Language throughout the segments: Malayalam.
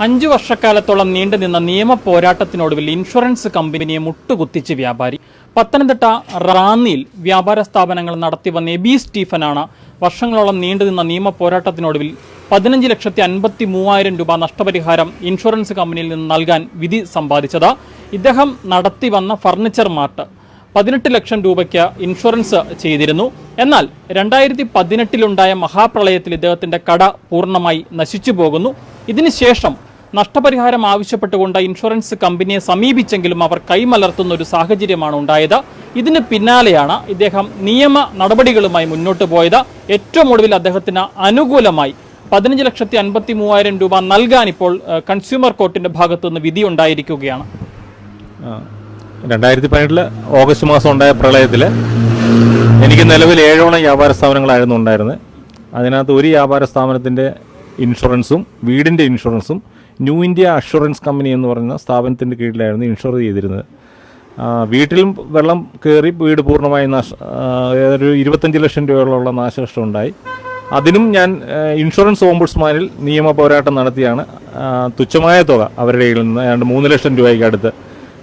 5 വർഷക്കാലത്തോളം നീണ്ടുനിന്ന നിയമ പോരാട്ടത്തിനൊടുവിൽ ഇൻഷുറൻസ് കമ്പനിയെ മുട്ടുകുത്തിച്ച് വ്യാപാരി. പത്തനംതിട്ട റാന്നിയിൽ വ്യാപാര സ്ഥാപനങ്ങൾ നടത്തിവന്ന എബി സ്റ്റീഫനാണ് വർഷങ്ങളോളം നീണ്ടുനിന്ന നിയമ പോരാട്ടത്തിനൊടുവിൽ 15,53,000 രൂപ നഷ്ടപരിഹാരം ഇൻഷുറൻസ് കമ്പനിയിൽ നിന്ന് നൽകാൻ വിധി സമ്പാദിച്ചത്. ഇദ്ദേഹം നടത്തിവന്ന ഫർണിച്ചർ മാർട്ട് 18 ലക്ഷം രൂപയ്ക്ക് ഇൻഷുറൻസ് ചെയ്തിരുന്നു. എന്നാൽ 2018 മഹാപ്രളയത്തിൽ ഇദ്ദേഹത്തിന്റെ കട പൂർണ്ണമായി നശിച്ചു പോകുന്നു. ഇതിനുശേഷം നഷ്ടപരിഹാരം ആവശ്യപ്പെട്ടുകൊണ്ട് ഇൻഷുറൻസ് കമ്പനിയെ സമീപിച്ചെങ്കിലും അവർ കൈമലർത്തുന്ന ഒരു സാഹചര്യമാണ് ഉണ്ടായത്. ഇതിന് പിന്നാലെയാണ് ഇദ്ദേഹം നിയമ നടപടികളുമായി മുന്നോട്ട് പോയത്. ഏറ്റവും ഒടുവിൽ അദ്ദേഹത്തിന് അനുകൂലമായി 15,53,000 രൂപ നൽകാൻ ഇപ്പോൾ കൺസ്യൂമർ കോർട്ടിന്റെ ഭാഗത്തുനിന്ന് വിധി ഉണ്ടായിരിക്കുകയാണ്. 2018 ഓഗസ്റ്റ് മാസം ഉണ്ടായ പ്രളയത്തിൽ എനിക്ക് നിലവിൽ 7 വ്യാപാര സ്ഥാപനങ്ങളായിരുന്നു ഉണ്ടായിരുന്നത്. അതിനകത്ത് ഒരു വ്യാപാര സ്ഥാപനത്തിൻ്റെ ഇൻഷുറൻസും വീടിൻ്റെ ഇൻഷുറൻസും ന്യൂ ഇന്ത്യ അഷുറൻസ് കമ്പനി എന്ന് പറയുന്ന സ്ഥാപനത്തിൻ്റെ കീഴിലായിരുന്നു ഇൻഷുർ ചെയ്തിരുന്നത്. വീട്ടിലും വെള്ളം കയറി വീട് പൂർണ്ണമായി ഒരു 25 ലക്ഷം രൂപയോളമുള്ള നാശനഷ്ടം ഉണ്ടായി. അതിനും ഞാൻ ഇൻഷുറൻസ് ഓംബുഡ്സ്മാനിൽ നിയമ പോരാട്ടം നടത്തിയാണ് തുച്ഛമായ തുക അവരുടെ കയ്യിൽ നിന്ന് ഏതാണ്ട് 3 ലക്ഷം രൂപയ്ക്ക് അടുത്ത്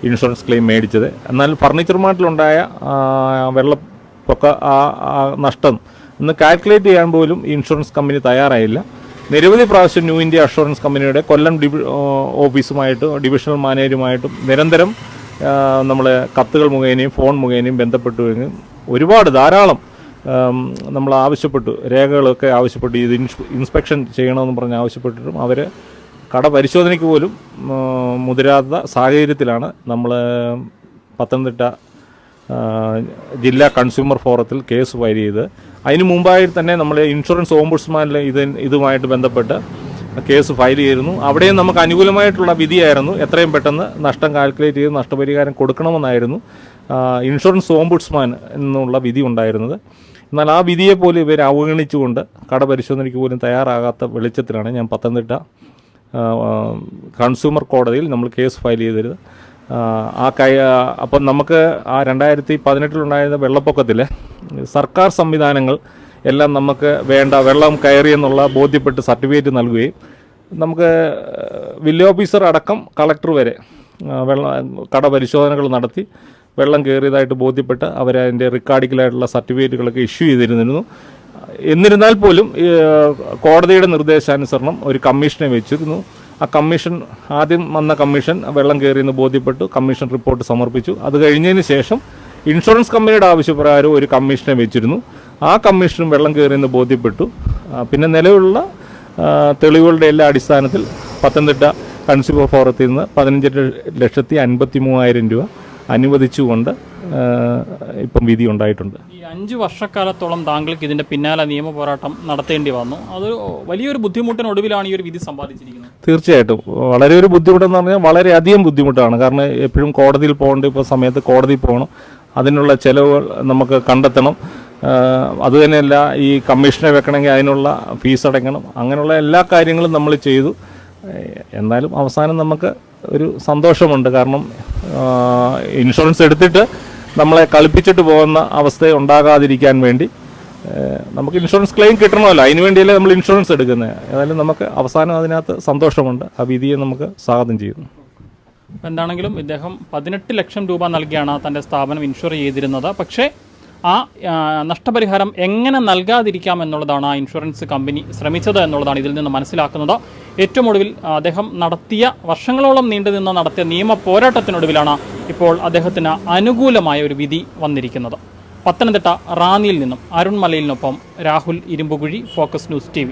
ഇൻഷുറൻസ് ക്ലെയിം മേടിച്ചത്. എന്നാൽ ഫർണിച്ചർ മാർട്ടിലുണ്ടായ വെള്ളപ്പൊക്ക നഷ്ടം ഒന്ന് കാൽക്കുലേറ്റ് ചെയ്യാൻ പോലും ഇൻഷുറൻസ് കമ്പനി തയ്യാറായില്ല. നിരവധി പ്രാവശ്യം ന്യൂ ഇന്ത്യ അഷുറൻസ് കമ്പനിയുടെ കൊല്ലം ഓഫീസുമായിട്ടും ഡിവിഷണൽ മാനേജരുമായിട്ടും നിരന്തരം നമ്മൾ കത്തുകൾ മുഖേനയും ഫോൺ മുഖേനയും ബന്ധപ്പെട്ടുവെങ്കിലും ധാരാളം നമ്മൾ ആവശ്യപ്പെട്ടു, രേഖകളൊക്കെ ആവശ്യപ്പെട്ടു, ഇത് ഇൻസ്പെക്ഷൻ ചെയ്യണമെന്ന് പറഞ്ഞ് ആവശ്യപ്പെട്ടിട്ടും അവർ കട പരിശോധനയ്ക്ക് പോലും മുതിരാത്ത സാഹചര്യത്തിലാണ് നമ്മൾ പത്തനംതിട്ട ജില്ലാ കൺസ്യൂമർ ഫോറത്തിൽ കേസ് ഫയൽ ചെയ്ത്. അതിന് മുമ്പായി തന്നെ നമ്മൾ ഇൻഷുറൻസ് ഓംബുഡ്സ്മാനിൽ ഇതുമായിട്ട് ബന്ധപ്പെട്ട് കേസ് ഫയൽ ചെയ്തിരുന്നു. അവിടെയും നമുക്ക് അനുകൂലമായിട്ടുള്ള വിധിയായിരുന്നു. എത്രയും പെട്ടെന്ന് നഷ്ടം കാൽക്കുലേറ്റ് ചെയ്ത് നഷ്ടപരിഹാരം കൊടുക്കണമെന്നായിരുന്നു ഇൻഷുറൻസ് ഓംബുഡ്സ്മാൻ എന്നുള്ള വിധി ഉണ്ടായിരുന്നത്. എന്നാൽ ആ വിധിയെ പോലും ഇവർ അവഗണിച്ചുകൊണ്ട് കട പരിശോധനയ്ക്ക് പോലും തയ്യാറാകാത്ത വെളിച്ചത്തിലാണ് ഞാൻ പത്തനംതിട്ട കൺസ്യൂമർ കോടതിയിൽ നമ്മൾ കേസ് ഫയൽ ചെയ്തിരുന്നത്. അപ്പം നമുക്ക് 2018 വെള്ളപ്പൊക്കത്തിൽ സർക്കാർ സംവിധാനങ്ങൾ എല്ലാം നമുക്ക് വേണ്ട വെള്ളം കയറിയെന്നുള്ള ബോധ്യപ്പെട്ട് സർട്ടിഫിക്കറ്റ് നൽകുകയും നമുക്ക് വില്ലേജ് ഓഫീസർ അടക്കം കളക്ടർ വരെ കട പരിശോധനകൾ നടത്തി വെള്ളം കയറിയതായിട്ട് ബോധ്യപ്പെട്ട് അവരതിൻ്റെ റിക്കാർഡിക്കലായിട്ടുള്ള സർട്ടിഫിക്കറ്റുകളൊക്കെ ഇഷ്യൂ ചെയ്തിരുന്നു. എന്നിരുന്നാൽ പോലും കോടതിയുടെ നിർദ്ദേശാനുസരണം ഒരു കമ്മീഷനെ വെച്ചിരുന്നു. ആ കമ്മീഷൻ ആദ്യം വന്ന കമ്മീഷൻ വെള്ളം കയറിയെന്ന് ബോധ്യപ്പെട്ടു, കമ്മീഷൻ റിപ്പോർട്ട് സമർപ്പിച്ചു. അത് കഴിഞ്ഞതിന് ശേഷം ഇൻഷുറൻസ് കമ്പനിയുടെ ആവശ്യപ്രകാരം ഒരു കമ്മീഷനെ വെച്ചിരുന്നു. ആ കമ്മീഷനും വെള്ളം കയറിയെന്ന് ബോധ്യപ്പെട്ടു. പിന്നെ നിലവിലുള്ള തെളിവുകളുടെ എല്ലാ അടിസ്ഥാനത്തിൽ പത്തനംതിട്ട കൺസ്യൂമർ ഫോറത്തിൽ നിന്ന് 15,53,000 രൂപ അനുവദിച്ചുകൊണ്ട് ഇപ്പം വിധി ഉണ്ടായിട്ടുണ്ട്. ഈ 5 വർഷക്കാലത്തോളം താങ്കൾക്ക് ഇതിന്റെ പിന്നാലെ നിയമ പോരാട്ടം നടത്തേണ്ടി വന്നു. അത് വലിയൊരു ബുദ്ധിമുട്ടിനൊടുവിലാണ് ഈ ഒരു വിധി സമ്പാദിച്ചിരിക്കുന്നത്. തീർച്ചയായിട്ടും വളരെ ഒരു ബുദ്ധിമുട്ടെന്ന് പറഞ്ഞാൽ വളരെയധികം ബുദ്ധിമുട്ടാണ്. കാരണം എപ്പോഴും കോടതിയിൽ പോകേണ്ട ഇപ്പോൾ സമയത്ത് കോടതിയിൽ പോകണം, അതിനുള്ള ചിലവുകൾ നമുക്ക് കണ്ടെത്തണം. അതുതന്നെയല്ല ഈ കമ്മീഷനെ വെക്കണമെങ്കിൽ അതിനുള്ള ഫീസ് അടയ്ക്കണം. അങ്ങനെയുള്ള എല്ലാ കാര്യങ്ങളും നമ്മൾ ചെയ്തു. എന്നാലും അവസാനം നമുക്ക് ഒരു സന്തോഷമുണ്ട്. കാരണം ഇൻഷുറൻസ് എടുത്തിട്ട് നമ്മളെ കളിപ്പിച്ചിട്ട് പോകുന്ന അവസ്ഥ ഉണ്ടാകാതിരിക്കാൻ വേണ്ടി നമുക്ക് ഇൻഷുറൻസ് ക്ലെയിം കിട്ടണമല്ലോ, അതിന് വേണ്ടിയല്ലേ നമ്മൾ ഇൻഷുറൻസ് എടുക്കുന്നത്. ഏതായാലും നമുക്ക് അവസാനം അതിനകത്ത് സന്തോഷമുണ്ട്. ആ വിധിയെ നമുക്ക് സ്വാഗതം ചെയ്യുന്നു. എന്താണെങ്കിലും ഇദ്ദേഹം 18 ലക്ഷം രൂപ നൽകിയാണ് തൻ്റെ സ്ഥാപനം ഇൻഷുർ ചെയ്തിരുന്നത്. പക്ഷേ ആ നഷ്ടപരിഹാരം എങ്ങനെ നൽകാതിരിക്കാം എന്നുള്ളതാണ് ആ ഇൻഷുറൻസ് കമ്പനി ശ്രമിച്ചത് എന്നുള്ളതാണ് ഇതിൽ നിന്ന് മനസ്സിലാക്കുന്നത്. ഏറ്റവും ഒടുവിൽ അദ്ദേഹം വർഷങ്ങളോളം നടത്തിയ നിയമ പോരാട്ടത്തിനൊടുവിലാണ് ഇപ്പോൾ അദ്ദേഹത്തിന് അനുകൂലമായ ഒരു വിധി വന്നിരിക്കുന്നത്. പത്തനംതിട്ട റാന്നിയിൽ നിന്നും അരുൺ മലയിലിനൊപ്പം Rahul Irumpukuzhi, focus news TV.